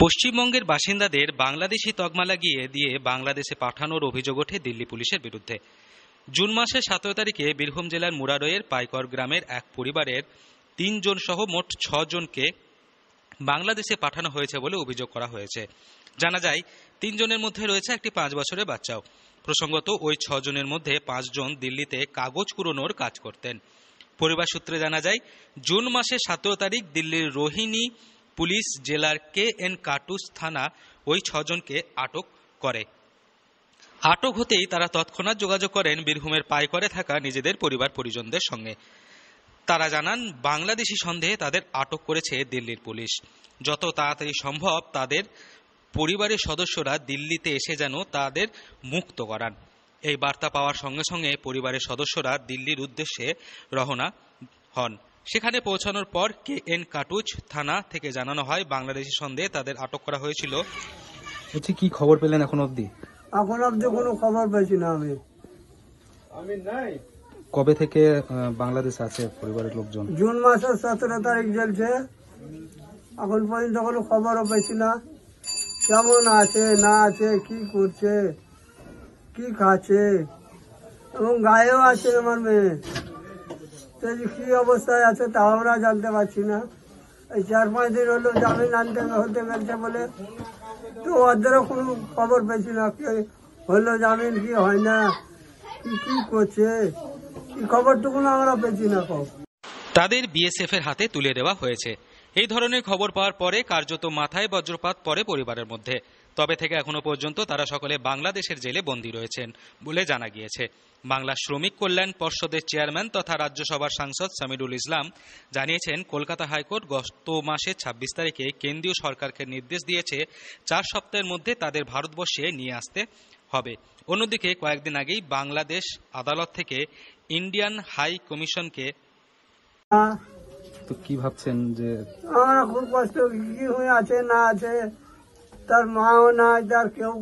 পশ্চিমবঙ্গের বাসিন্দাদের বাংলাদেশি তকমা লাগিয়ে দিয়ে বাংলাদেশে পাঠানোর অভিযোগ ওঠে দিল্লি পুলিশের বিরুদ্ধে। জুন মাসের 17 তারিখে বীরভূম জেলার মুরারইয়ের পাইকর গ্রামের এক পরিবারের 3 জন সহ মোট 6 জনকে বাংলাদেশে পাঠানো হয়েছে বলে অভিযোগ করা হয়েছে। জানা যায় 3 জনের মধ্যে রয়েছে একটি 5 বছরের বাচ্চাও। প্রসঙ্গত, ওই 6 জনের মধ্যে 5 জন দিল্লিতে কাগজ কুড়োনোর কাজ করতেন। পরিবার সূত্রে জানা যায়, জুন মাসের 17 তারিখ দিল্লির রোহিণী পুলিশ জেলার KN কাটুস থানা ওই 6 জনকে আটক করে। আটক হতেই তারা তৎক্ষণাৎ যোগাযোগ করেন বীরভূমের পাইকরে থাকা নিজেদের পরিবার পরিজনদের সঙ্গে। তারা জানান, বাংলাদেশি সন্দেহে তাদের আটক করেছে দিল্লির পুলিশ। যত তাড়াতাড়ি সম্ভব তাদের পরিবারের সদস্যরা দিল্লিতে এসে যেন তাদের মুক্ত করান। এই বার্তা পাওয়ার সঙ্গে সঙ্গে পরিবারের সদস্যরা দিল্লির উদ্দেশ্যে রওনা হন। সেখানে পৌঁছানোর পর KN কাটুচ থানা থেকে জানানো হয়, বাংলাদেশি সন্দেহে তাদের আটক করা হয়েছিল। কি খবর পেলেন এখন অবধি? এখন অব্দি কোনো খবর পেয়েছি না আমি। কবে থেকে বাংলাদেশে আছে পরিবারের লোকজন? জুন মাসের 17 তারিখ চলছে, এখন পর্যন্ত কোনো খবরও পেয়েছি না। কেমন আছে না আছে, কি করছে, কি খাচ্ছে, এবং গায়েও আছে আমার মেয়ে। তো কি অবস্থায় আছে তাও আমরা জানতে পারছি না। এই 4-5 দিন হলো জামিন আনতে হতে গেছে বলে, তো ওদেরও কোনো খবর পেয়েছি না। কি হলো জামিন, কি হয় না, কি করছে, কি খবরটুকু আমরা পেয়েছি না। তাদের BSF এর হাতে তুলে দেওয়া হয়েছে। এই ধরনের খবর পাওয়ার পরে কার্যত মাথায় বজ্রপাত পড়ে পরিবারের মধ্যে। তবে থেকে এখনো পর্যন্ত তারা সকলে বাংলাদেশের জেলে বন্দী রয়েছেন বলে জানা গিয়েছে। বাংলা শ্রমিক কল্যাণ পর্ষদের চেয়ারম্যান তথা রাজ্যসভার সাংসদ সামিরুল ইসলাম জানিয়েছেন, কলকাতা হাইকোর্ট গত মাসের 26 তারিখে কেন্দ্রীয় সরকারকে নির্দেশ দিয়েছে 4 সপ্তাহের মধ্যে তাদের ভারতবর্ষে নিয়ে আসতে হবে। অন্যদিকে কয়েকদিন আগেই বাংলাদেশ আদালত থেকে ইন্ডিয়ান হাই কমিশনকে। তো কি ভাবছেন যে? আমার খুব কষ্ট, কি হয়ে আছে না আছে, তার মাও নাই, তার কেউ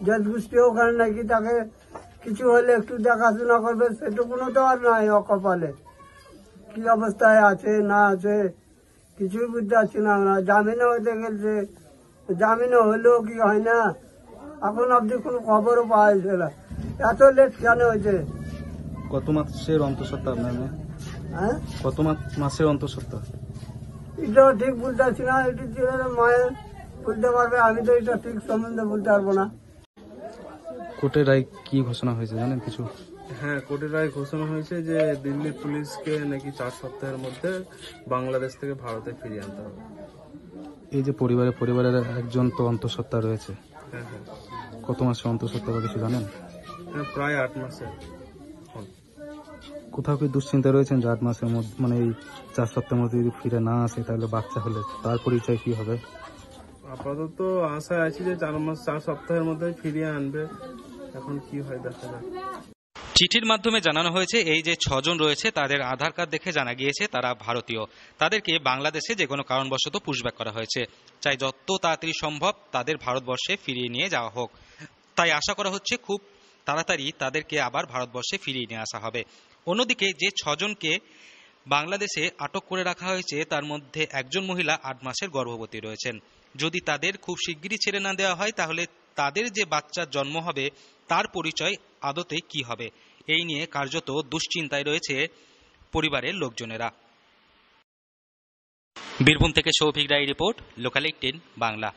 জাত গোষ্ঠীও ওখানে নাকি, তাকে কিছু হলে একটু দেখাশোনা করবে সেটুকুনো তো আর নাই অকপালে। কি অবস্থায় আছে না আছে কিছুই বুঝতে পারছি না আমরা। জামিনও হতে গেছে, জামিনও হলেও কি হয় না, এখন অব্দি কোনো খবরও পাওয়া যাচ্ছে না। এত লেট কেন হয়েছে? কত মাসের অন্তঃসত্ত্বা আপনার মেয়ে? হ্যাঁ, কত মাসের অন্তঃসত্ত্বা? এটাও ঠিক বুঝতে পারছি না। এটি মায়ের বলতে পারবে, আমি তো এটা ঠিক সম্বন্ধে বলতে পারবো না। কোর্টের রায় কি ঘোষণা হয়েছে জানেন কিছু? হ্যাঁ, কোর্টের রায় ঘোষণা হয়েছে যে দিল্লি পুলিশকে নাকি 4 সপ্তাহের মধ্যে বাংলাদেশ থেকে ভারতে ফিরিয়ে আনতে হবে। এই যে পরিবারের একজন তো অন্তঃসত্ত্বা রয়েছে, হ্যাঁ হ্যাঁ কত মাসের অন্তঃসত্ত্বা বা কিছু জানেন? হ্যাঁ, প্রায় 8 মাসের। কোথাও কি দুশ্চিন্তা রয়েছেন যে 8 মাসের মধ্যে, মানে এই 4 সপ্তাহের মধ্যে যদি ফিরে না আসে তাহলে বাচ্চা হলে তার পরিচয় কি হবে? আপাতত আশায় আছি যে 4 সপ্তাহের মধ্যে ফিরিয়ে আনবে। এখন কি হয় দেখা যাক। চিঠির মাধ্যমে জানানো হয়েছে, এই যে 6 জন রয়েছে তাদের আধার কার্ড দেখে জানা গিয়েছে তারা ভারতীয়। তাদেরকে বাংলাদেশে যে কোনো কারণবশত পুশব্যাক করা হয়েছে। চাই যত তাড়াতাড়ি সম্ভব তাদের ভারতবর্ষে ফিরিয়ে নিয়ে যাওয়া হোক। তাই আশা করা হচ্ছে খুব তাড়াতাড়ি তাদেরকে আবার ভারতবর্ষে ফিরিয়ে নিয়ে আসা হবে। অন্যদিকে যে 6 জনকে বাংলাদেশে আটক করে রাখা হয়েছে তার মধ্যে একজন মহিলা 8 মাসের গর্ভবতী রয়েছেন। যদি তাদের খুব শিগগিরই ছেড়ে না দেওয়া হয় তাহলে তাদের যে বাচ্চার জন্ম হবে তার পরিচয় আদতে কি হবে, এই নিয়ে কার্যত দুশ্চিন্তায় রয়েছে পরিবারের লোকজনেরা। বীরভূম থেকে সৌভিক রায় রিপোর্ট, লোকাল 18 বাংলা।